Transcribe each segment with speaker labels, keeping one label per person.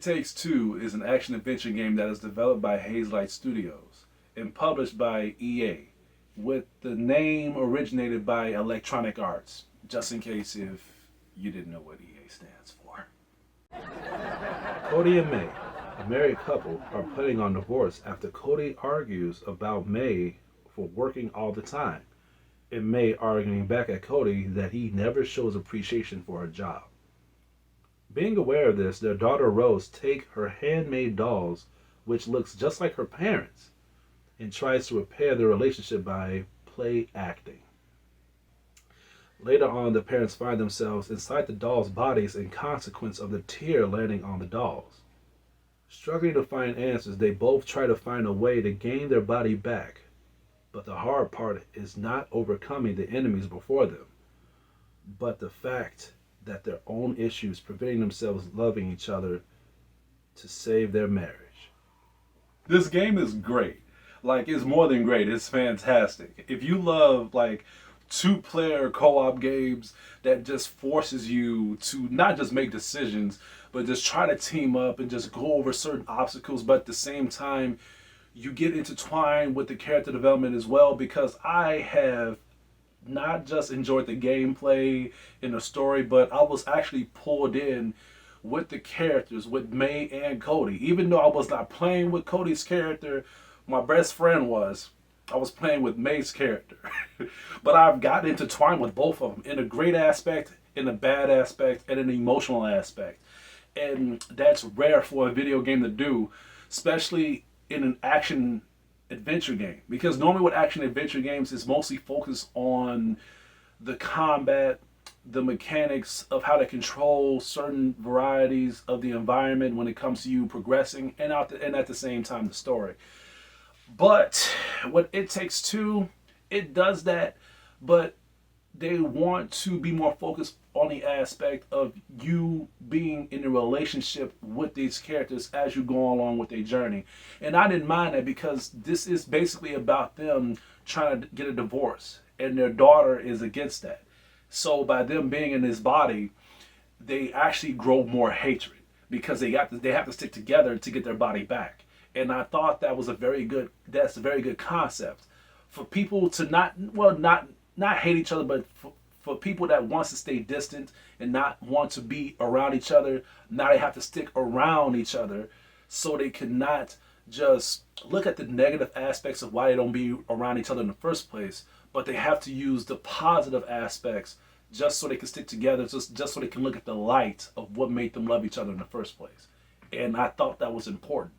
Speaker 1: It Takes Two is an action-adventure game that is developed by Hazelight Studios and published by EA, with the name originated by Electronic Arts, just in case if you didn't know what EA stands for. Cody and May, a married couple, are putting on divorce after Cody argues about May for working all the time, and May arguing back at Cody that he never shows appreciation for her job. Being aware of this, their daughter Rose takes her handmade dolls, which looks just like her parents, and tries to repair their relationship by play acting. Later on, the parents find themselves inside the dolls' bodies in consequence of the tear landing on the dolls. Struggling to find answers, they both try to find a way to gain their body back, but the hard part is not overcoming the enemies before them, but the fact that their own issues preventing themselves loving each other to save their marriage. This game is great. Like, it's more than great. It's fantastic. If you love, like, two-player co-op games that just forces you to not just make decisions, but just try to team up and just go over certain obstacles, but at the same time, you get intertwined with the character development as well, because I have not just enjoyed the gameplay and the story, but I was actually pulled in with the characters, with May and Cody. Even though I was not playing with Cody's character, my best friend was. I was playing with May's character. But I've gotten intertwined with both of them in a great aspect, in a bad aspect, and an emotional aspect. And that's rare for a video game to do, especially in an action adventure game, because normally with action adventure games it's mostly focused on the combat, the mechanics of how to control certain varieties of the environment when it comes to you progressing, and at the same time the story. But what It Takes Two, it does that, but they want to be more focused on the aspect of you being in a relationship with these characters as you go along with their journey. And I didn't mind that, because this is basically about them trying to get a divorce, and their daughter is against that. So by them being in this body, they actually grow more hatred, because they have to stick together to get their body back. And I thought that's a very good concept for people to not hate each other, but for people that wants to stay distant and not want to be around each other. Now they have to stick around each other, so they cannot just look at the negative aspects of why they don't be around each other in the first place, but they have to use the positive aspects just so they can stick together, just so they can look at the light of what made them love each other in the first place. And I thought that was important.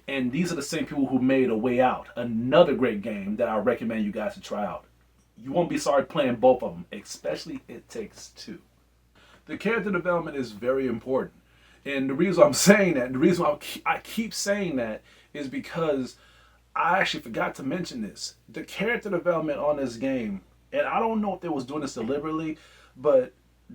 Speaker 1: And these are the same people who made A Way Out, another great game that I recommend you guys to try out. You won't be sorry playing both of them, especially It Takes Two. The character development is very important. And the reason I'm saying that, the reason I keep saying that, is because I actually forgot to mention this. The character development on this game, and I don't know if they was doing this deliberately, but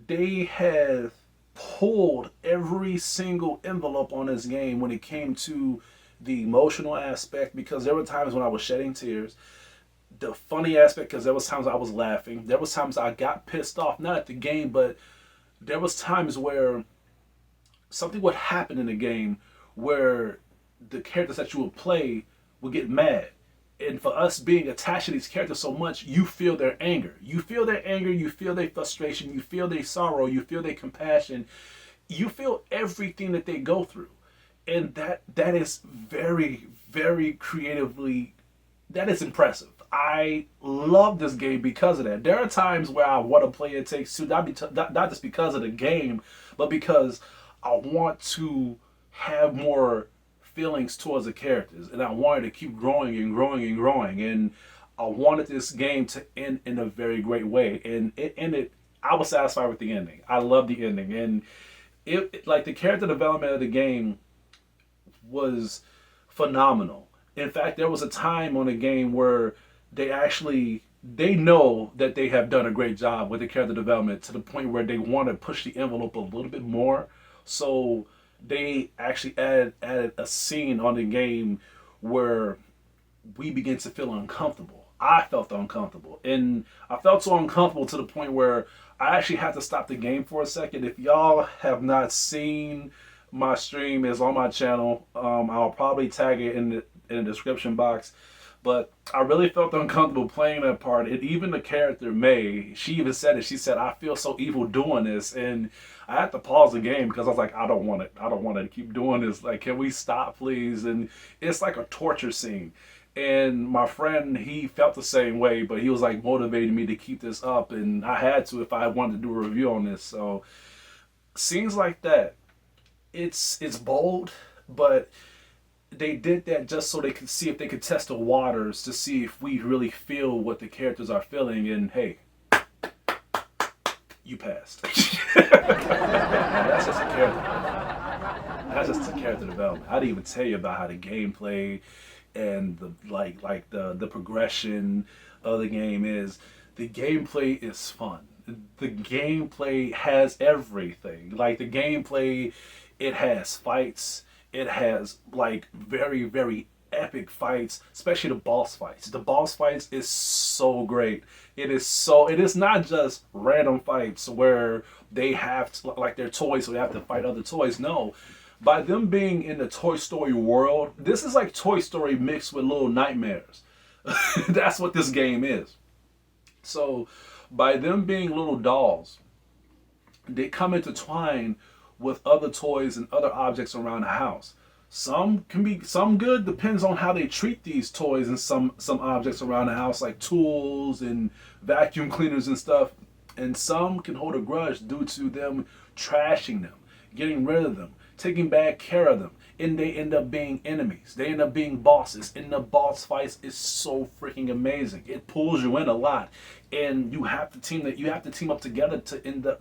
Speaker 1: they have pulled every single envelope on this game when it came to the emotional aspect, because there were times when I was shedding tears. The funny aspect, because there was times I was laughing. There was times I got pissed off, not at the game, but there was times where something would happen in the game where the characters that you would play would get mad. And for us being attached to these characters so much, you feel their anger. You feel their anger, you feel their frustration, you feel their sorrow, you feel their compassion. You feel everything that they go through. And that is very, very creatively, that is impressive. I love this game because of that. There are times where I want to play It Takes Two, not just because of the game, but because I want to have more feelings towards the characters, and I wanted to keep growing and growing and growing, and I wanted this game to end in a very great way, and it ended. I was satisfied with the ending. I love the ending, and it like the character development of the game was phenomenal. In fact, there was a time on the game where they know that they have done a great job with the character development, to the point where they want to push the envelope a little bit more. So they actually added a scene on the game where we begin to feel uncomfortable. I felt uncomfortable, and I felt so uncomfortable to the point where I actually had to stop the game for a second. If y'all have not seen my stream is on my channel. I'll probably tag it in the description box. But I really felt uncomfortable playing that part. And even the character May, she even said it. She said, "I feel so evil doing this." And I had to pause the game because I was like, I don't want it. I don't want to keep doing this. Like, can we stop, please? And it's like a torture scene. And my friend, he felt the same way, but he was like motivating me to keep this up. And I had to if I wanted to do a review on this. So scenes like that, it's bold, but they did that just so they could see if they could test the waters to see if we really feel what the characters are feeling. And hey, you passed. That's just a character. That's just a character development. I didn't even tell you about how the gameplay and the the progression of the game is. The gameplay is fun. The gameplay has everything. Like the gameplay, it has fights. It has like very, very epic fights, especially the boss fights. The boss fights is so great. It is not just random fights where they have to, like they're toys, so they have to fight other toys. No. By them being in the Toy Story world, this is like Toy Story mixed with Little Nightmares. That's what this game is. So by them being little dolls, they come intertwined with other toys and other objects around the house. Some can be some good, depends on how they treat these toys and some objects around the house, like tools and vacuum cleaners and stuff. And some can hold a grudge due to them trashing them, getting rid of them, taking bad care of them, and they end up being enemies. They end up being bosses, and the boss fights is so freaking amazing. It pulls you in a lot, and you have to team up together to end up,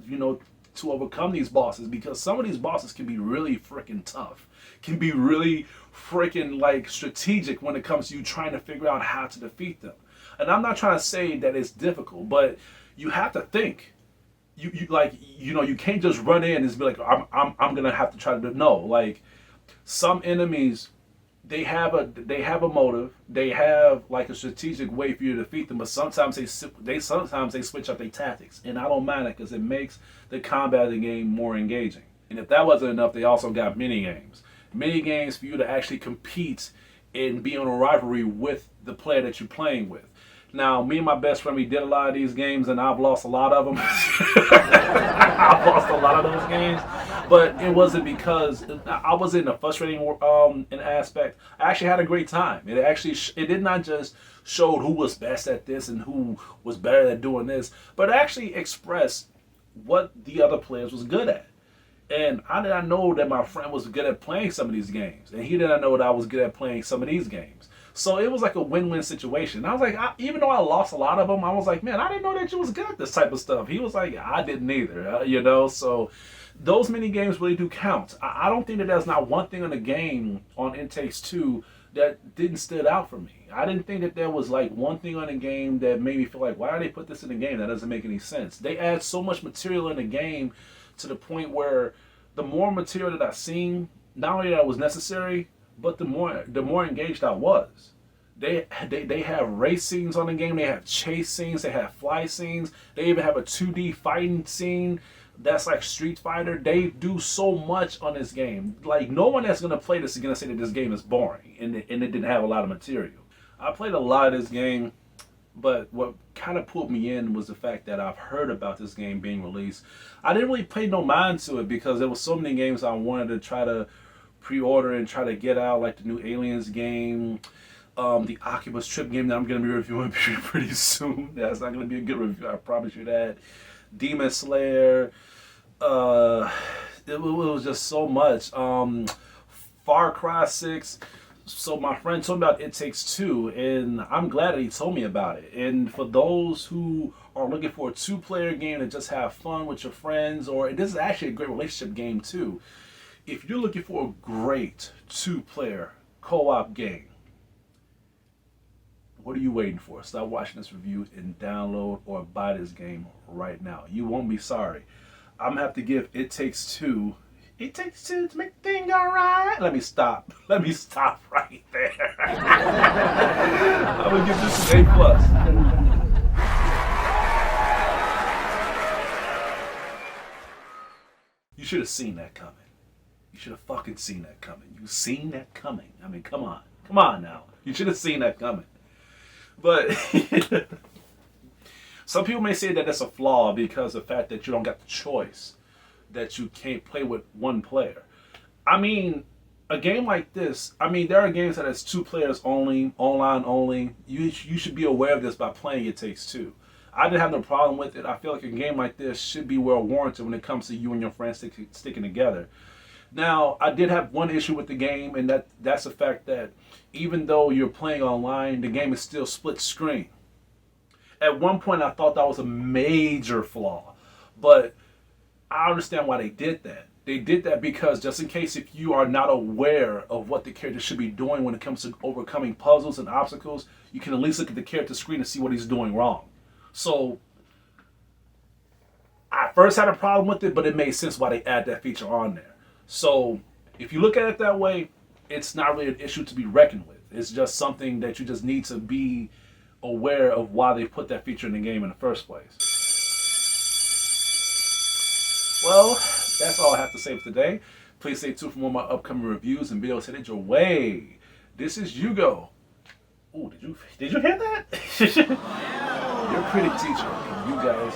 Speaker 1: to overcome these bosses, because some of these bosses can be really freaking tough, can be really freaking like strategic when it comes to you trying to figure out how to defeat them. And I'm not trying to say that it's difficult, but you have to think. You can't just run in and just be like, I'm gonna have to try to do. No, like some enemies, they have a motive, they have like a strategic way for you to defeat them, but sometimes they switch up their tactics, and I don't mind it because it makes the combat of the game more engaging. And if that wasn't enough, they also got mini games for you to actually compete and be on a rivalry with the player that you're playing with. Now, me and my best friend, we did a lot of these games, and I've lost a lot of them. I've lost a lot of those games, but it wasn't because I was in a frustrating an aspect. I actually had a great time. It did not just show who was best at this and who was better at doing this, but it actually expressed what the other players was good at. And I did not know that my friend was good at playing some of these games, and he did not know that I was good at playing some of these games. So it was like a win-win situation. I was like, even though I lost a lot of them, I was like, man, I didn't know that you was good at this type of stuff. He was like, I didn't either, So those mini games really do count. I don't think that there's not one thing in the game on It Takes Two that didn't stand out for me. I didn't think that there was like one thing on the game that made me feel like, why did they put this in the game? That doesn't make any sense. They add so much material in the game to the point where the more material that I've seen, not only that was necessary, but the more engaged I was. They have race scenes on the game. They have chase scenes. They have fly scenes. They even have a 2D fighting scene that's like Street Fighter. They do so much on this game. Like, no one that's gonna play this is gonna say that this game is boring and it didn't have a lot of material. I played a lot of this game, but what kind of pulled me in was the fact that I've heard about this game being released. I didn't really pay no mind to it because there was so many games I wanted to try to pre-order and try to get out, like the new Aliens game, the Oculus Trip game that I'm going to be reviewing pretty soon. That's not going to be a good review, I promise you that. Demon Slayer, it was just so much. Far Cry 6. So my friend told me about It Takes Two, and I'm glad that he told me about it. And for those who are looking for a two-player game to just have fun with your friends, or this is actually a great relationship game too. If you're looking for a great two-player co-op game, what are you waiting for? Stop watching this review and download or buy this game right now. You won't be sorry. I'm going to have to give It Takes Two to make the thing all right. Let me stop right there. I'm going to give this an A+. You should have seen that coming. You should have fucking seen that coming. You seen that coming. I mean, come on. Come on now. You should have seen that coming. But some people may say that that's a flaw because of the fact that you don't got the choice, that you can't play with one player. I mean, a game like this, I mean, there are games that has two players only, online only. You should be aware of this by playing It Takes Two. I didn't have no problem with it. I feel like a game like this should be well warranted when it comes to you and your friends sticking together. Now, I did have one issue with the game, and that's the fact that even though you're playing online, the game is still split screen. At one point, I thought that was a major flaw, but I understand why they did that. They did that because just in case if you are not aware of what the character should be doing when it comes to overcoming puzzles and obstacles, you can at least look at the character screen and see what he's doing wrong. So I first had a problem with it, but it made sense why they add that feature on there. So if you look at it that way, it's not really an issue to be reckoned with. It's just something that you just need to be aware of why they put that feature in the game in the first place. Well, that's all I have to say for today. Please stay tuned for more of my upcoming reviews and videos headed your way. This is Hugo. Oh, did you hear that? Your critic teacher. You guys